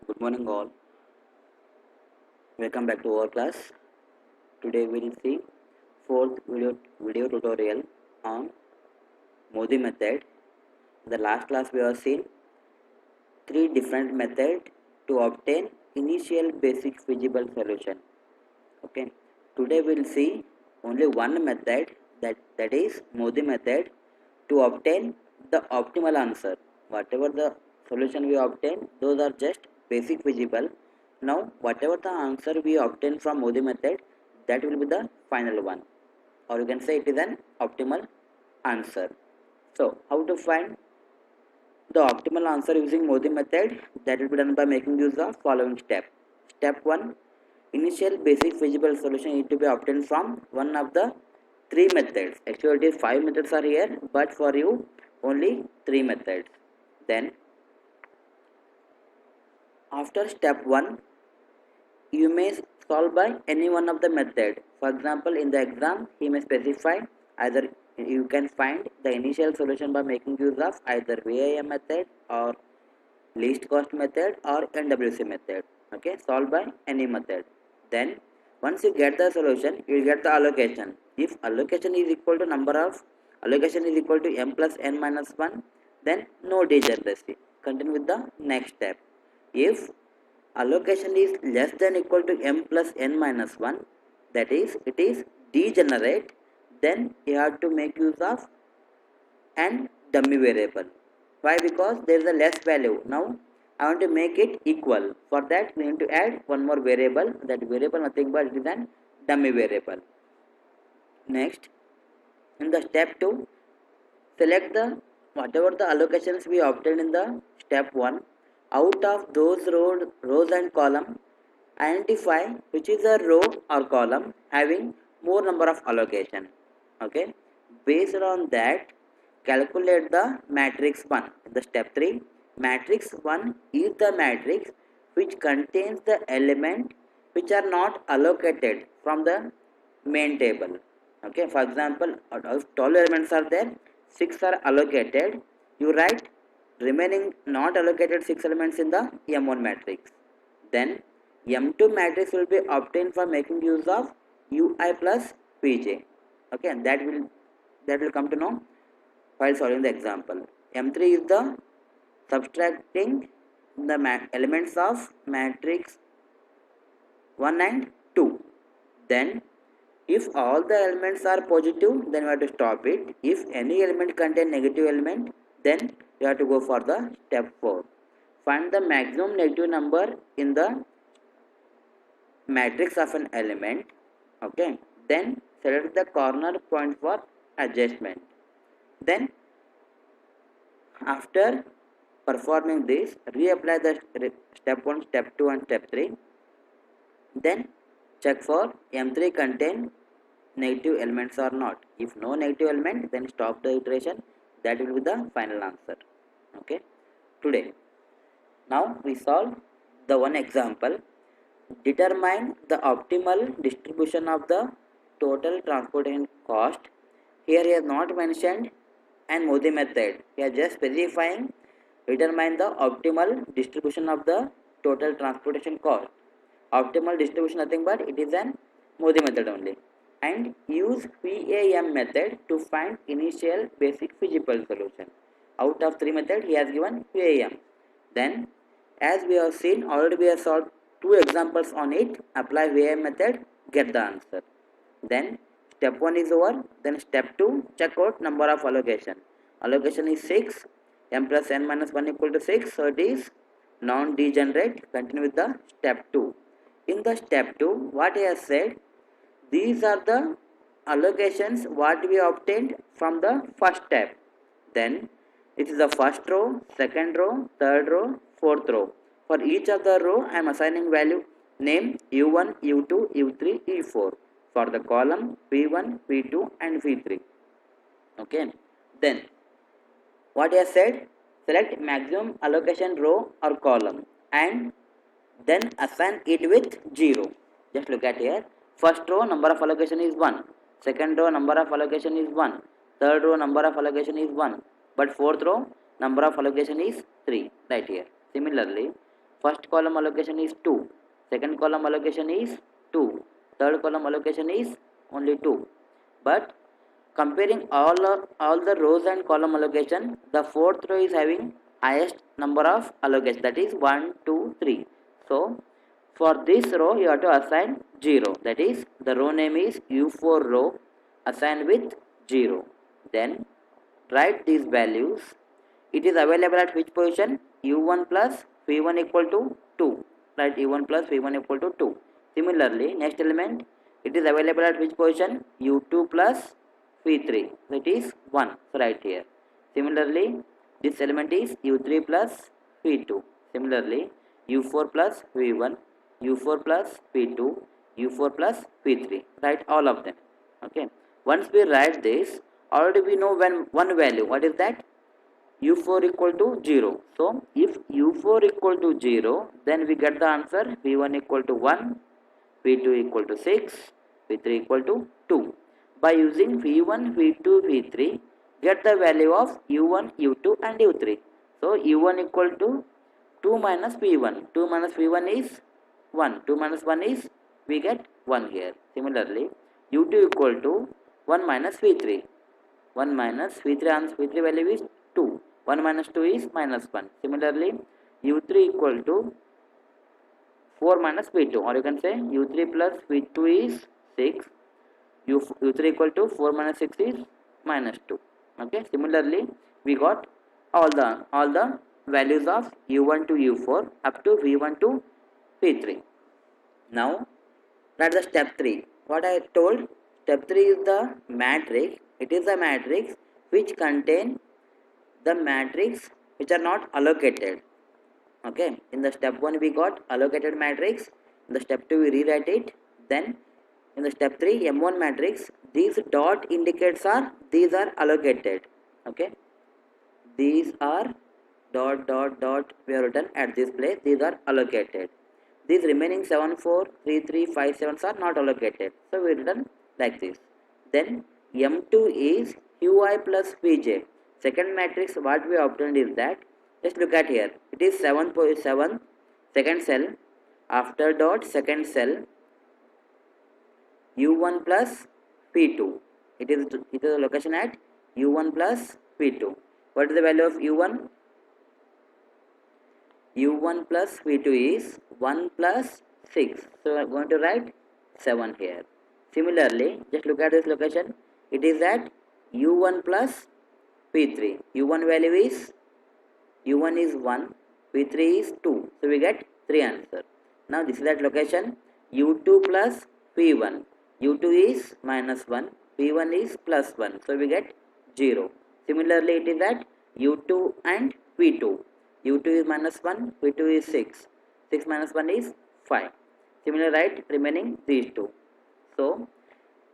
Good morning, all. Welcome back to our class. Today we will see fourth video tutorial on Modi method. In the last class we have seen three different methods to obtain initial basic feasible solution. Okay. Today we will see only one method that is Modi method to obtain the optimal answer. Whatever the solution we obtain, those are just basic feasible. Now, whatever the answer we obtain from Modi method, that will be the final one, or you can say it is an optimal answer. So, how to find the optimal answer using Modi method? That will be done by making use of following step. Step 1. Initial basic feasible solution need to be obtained from one of the three methods. Actually, it is five methods are here, but for you, only three methods. Then, after step 1, you may solve by any one of the method. For example, in the exam, he may specify either you can find the initial solution by making use of either VIM method or least cost method or NWC method. Okay, solve by any method. Then once you get the solution, you will get the allocation. If allocation is equal to number of allocation is equal to m plus n minus 1, then no degeneracy. Continue with the next step. If allocation is less than equal to m plus n minus 1, that is it is degenerate, then you have to make use of an dummy variable. Why? Because there is a less value. Now I want to make it equal. For that we need to add one more variable. That variable nothing but it is an dummy variable. Next, in the step 2, select the whatever the allocations we obtained in the step 1. Out of those rows and column, identify which is a row or column having more number of allocation. Okay, based on that, calculate the matrix 1. The step 3, matrix 1 is the matrix which contains the element which are not allocated from the main table. Okay, for example, out of 12 elements are there, 6 are allocated. You write remaining not allocated 6 elements in the M1 matrix. Then M2 matrix will be obtained for making use of Ui plus Pj. Okay, and that will come to know while solving the example. M3 is the subtracting the elements of matrix 1 and 2. Then if all the elements are positive, then you have to stop it. If any element contain negative element, then you have to go for the step 4. Find the maximum negative number in the matrix of an element. Okay, then select the corner point for adjustment. Then after performing this, reapply the step 1, step 2 and step 3. Then check for M3 contain negative elements or not. If no negative element, then stop the iteration. That will be the final answer. Okay, today now we solve the one example. Determine the optimal distribution of the total transportation cost. Here he has not mentioned an Modi method. He is just specifying determine the optimal distribution of the total transportation cost. Optimal distribution nothing but it is an Modi method only. And use VAM method to find initial basic feasible solution. Out of three methods, he has given VAM. Then, as we have seen, already we have solved two examples on it. Apply VAM method, get the answer. Then, step 1 is over. Then, step 2, check out number of allocation. Allocation is 6. M plus n minus 1 equal to 6. So, it is non-degenerate. Continue with the step 2. In the step 2, what he has said, these are the allocations what we obtained from the first step. Then it is the first row, second row, third row, fourth row. For each of the row, I am assigning value name U1, U2, U3, E4 for the column P1, P2 and P3. Okay. Then what I said, select maximum allocation row or column and then assign it with 0. Just look at here. First row number of allocation is 1. Second row number of allocation is 1. Third row number of allocation is 1. But fourth row number of allocation is 3. Right here. Similarly, first column allocation is 2, second column allocation is 2, third column allocation is only 2. But comparing all the rows and column allocation, the fourth row is having highest number of allocation, that is 1, 2, 3. So for this row you have to assign 0, that is the row name is U4 row, assign with 0. Then write these values. It is available at which position? U1 plus V1 equal to 2. Write U1 plus V1 equal to 2. Similarly, next element, it is available at which position? U2 plus V3. That is 1. So write here. Similarly, this element is U3 plus V2. Similarly, U4 plus V1, U4 plus V2, U4 plus V3. Write all of them. Okay. Once we write this, already we know when one value. What is that? U4 equal to 0. So if U4 equal to 0, then we get the answer V1 equal to 1, V2 equal to 6, V3 equal to 2. By using V1, V2, V3, get the value of U1, U2 and U3. So U1 equal to 2 minus V1. 2 minus V1 is 1. 2 minus 1 is, we get 1 here. Similarly, U2 equal to 1 minus V3. 1 minus V3 answer, V3 value is 2. 1 minus 2 is minus 1. Similarly, U3 equal to 4 minus V2, or you can say U3 plus V2 is 6. U3 equal to 4 minus 6 is minus 2. Okay. Similarly, we got all the values of U1 to U4 up to V1 to V3. Now, that's the step 3. What I told, step 3 is the matrix. It is a matrix which contain the matrix which are not allocated. Okay, in the step 1 we got allocated matrix, in the step 2 we rewrite it, then in the step 3 M1 matrix, these dot indicates are, these are allocated. Okay, these are dot we have written at this place, these are allocated. These remaining 7, 4, 3, 3, 5, 7 are not allocated, so we written like this. Then M2 is Qi plus Pj. Second matrix what we obtained is that, just look at here, it is 7, second cell, after dot second cell U1 plus P2. It is a location at U1 plus P2. What is the value of U1? U1 plus V2 is 1 plus 6. So we are going to write 7 here. Similarly, just look at this location. It is at U1 plus P3. U1 value is, U1 is 1, P3 is 2. So we get 3 answer. Now this is that location U2 plus P1. U2 is minus 1, P1 is plus 1. So we get 0. Similarly, it is at U2 and P2. U2 is minus 1, P2 is 6. 6 minus 1 is 5. Similarly, write remaining these two. So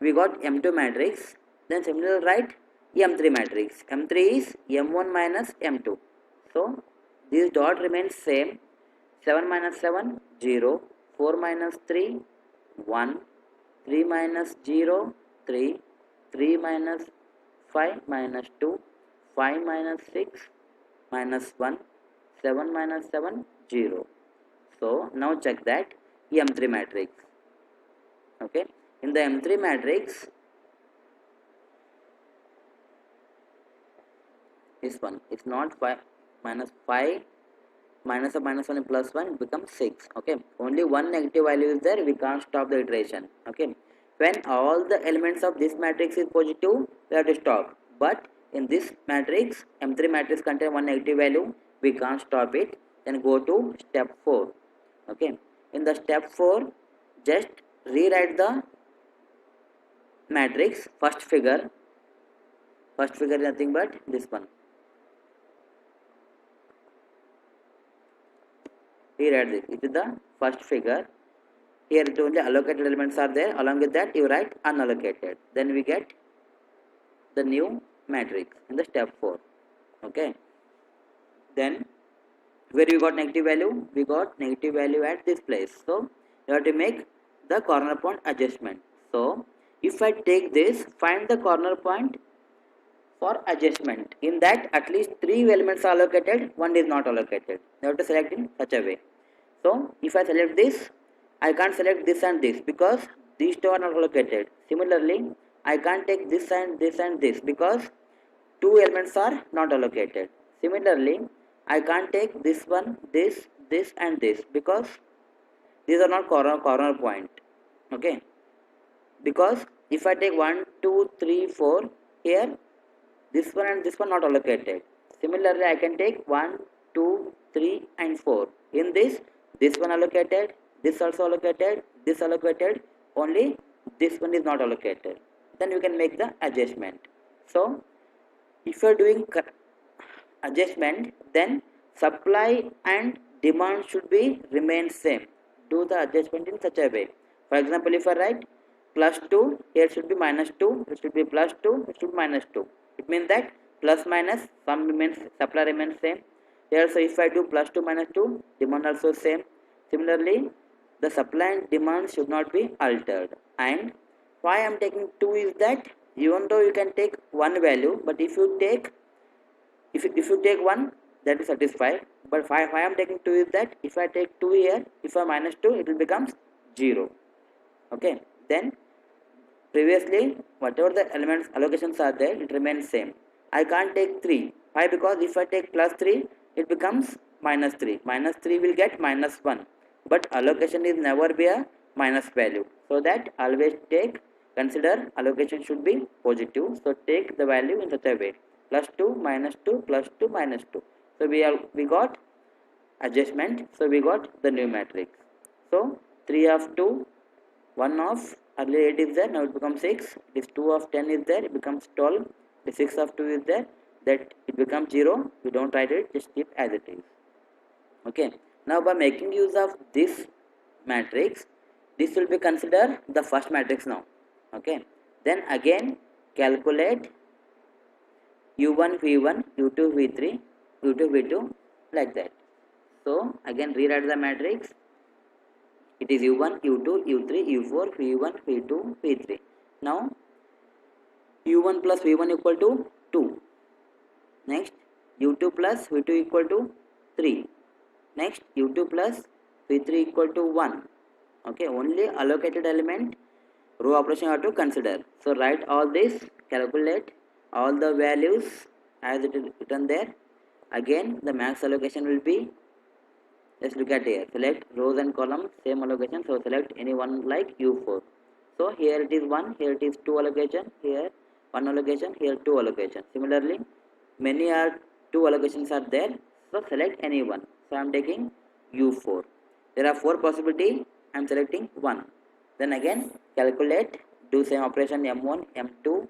we got M2 matrix. Then similarly write M3 matrix. M3 is M1 minus M2. So this dot remains same. 7 minus 7, 0. 4 minus 3, 1. 3 minus 0, 3. 3 minus 5, minus 2. 5 minus 6, minus 1. 7 minus 7, 0. So now check that M3 matrix. Okay. In the M3 matrix, this one, it's not 5 minus 5 minus of minus 1 and plus 1 becomes 6. Okay, only one negative value is there, we can't stop the iteration. Okay, when all the elements of this matrix is positive, we have to stop. But in this matrix, M3 matrix contain one negative value, we can't stop it. Then go to step 4. Okay, in the step 4, just rewrite the matrix. First figure is nothing but this one. Rewrite this. It is the first figure. Here only allocated elements are there. Along with that, you write unallocated. Then we get the new matrix in the step 4. Okay. Then where we got negative value? We got negative value at this place. So you have to make the corner point adjustment. So if I take this, find the corner point for adjustment. In that, at least 3 elements are allocated, 1 is not allocated. You have to select in such a way. So if I select this, I can't select this and this because these two are not allocated. Similarly, I can't take this and this and this because two elements are not allocated. Similarly, I can't take this one, this and this because these are not corner point. Okay, because if I take 1, 2, 3, 4 here, this one and this one not allocated. Similarly, I can take 1, 2, 3 and 4. In this one allocated, this also allocated, this allocated, only this one is not allocated. Then you can make the adjustment. So, if you are doing adjustment, then supply and demand should be remain same. Do the adjustment in such a way. For example, if I write plus 2, here should be minus 2, it should be plus 2, it should be minus 2. It means that plus minus sum remains, supply remains same. Here also if I do plus 2 minus 2, demand also same. Similarly, the supply and demand should not be altered. And why I am taking 2 is that even though you can take one value, but if you take if you take 1, that is satisfied, but why I am taking 2 is that if I take 2 here, if I minus 2, it will become 0. Okay, then previously whatever the elements allocations are there, it remains same. I can't take 3. Why? Because if I take plus 3, it becomes minus 3. Minus 3 will get minus 1, but allocation is never be a minus value. So that always take, consider allocation should be positive. So take the value in such a way, plus 2 minus 2 plus 2 minus 2. So we got adjustment. So we got the new matrix. So 3 of 2, 1 of earlier 8 is there, now it becomes 6. This 2 of 10 is there, it becomes 12. The 6 of 2 is there, that it becomes 0. We don't write it, just keep as it is. Okay, now by making use of this matrix, this will be considered the first matrix now. Okay, then again calculate u1 v1 u2 v3 u2 v2 like that. So again rewrite the matrix. It is u1 u2 u3 u4 v1 v2 v3. Now u1 plus v1 equal to 2. Next u2 plus v2 equal to 3. Next u2 plus v3 equal to 1. Okay, only allocated element row operation you have to consider. So write all this, calculate all the values as it is written there. Again the max allocation will be, let's look at here, select rows and columns same allocation. So select any one like u4. So here it is 1, here it is 2 allocation, here 1 allocation, here 2 allocation. Similarly many are 2 allocations are there, so select any one. So I am taking u4. There are 4 possibility, I am selecting 1. Then again calculate, do same operation m1 m2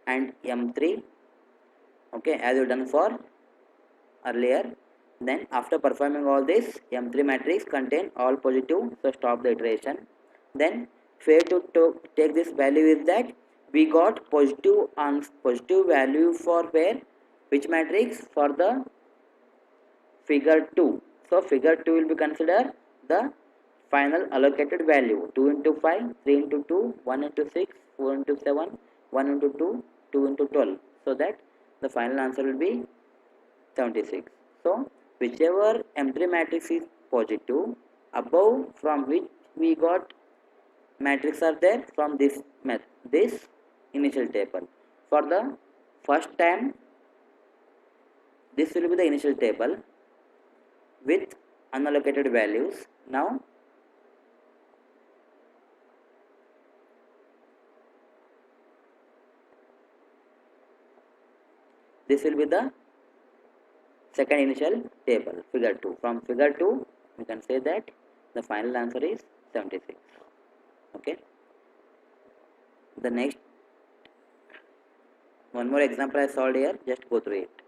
and m3, okay, as you done for earlier. Then after performing all this, m3 matrix contain all positive, so stop the iteration. Then fair to take this value is that we got positive value for where, which matrix, for the figure 2. So figure 2 will be considered the final allocated value, 2 into 5, 3 into 2, 1 into 6, 4 into 7, 1 into 2, 2 into 12. So that the final answer will be 76. So whichever M3 matrix is positive, above from which we got matrix are there, from this initial table. For the first time, this will be the initial table with unallocated values. Now this will be the second initial table, figure 2. From figure 2 we can say that the final answer is 76. Okay, the next one more example I solved here, just go through it.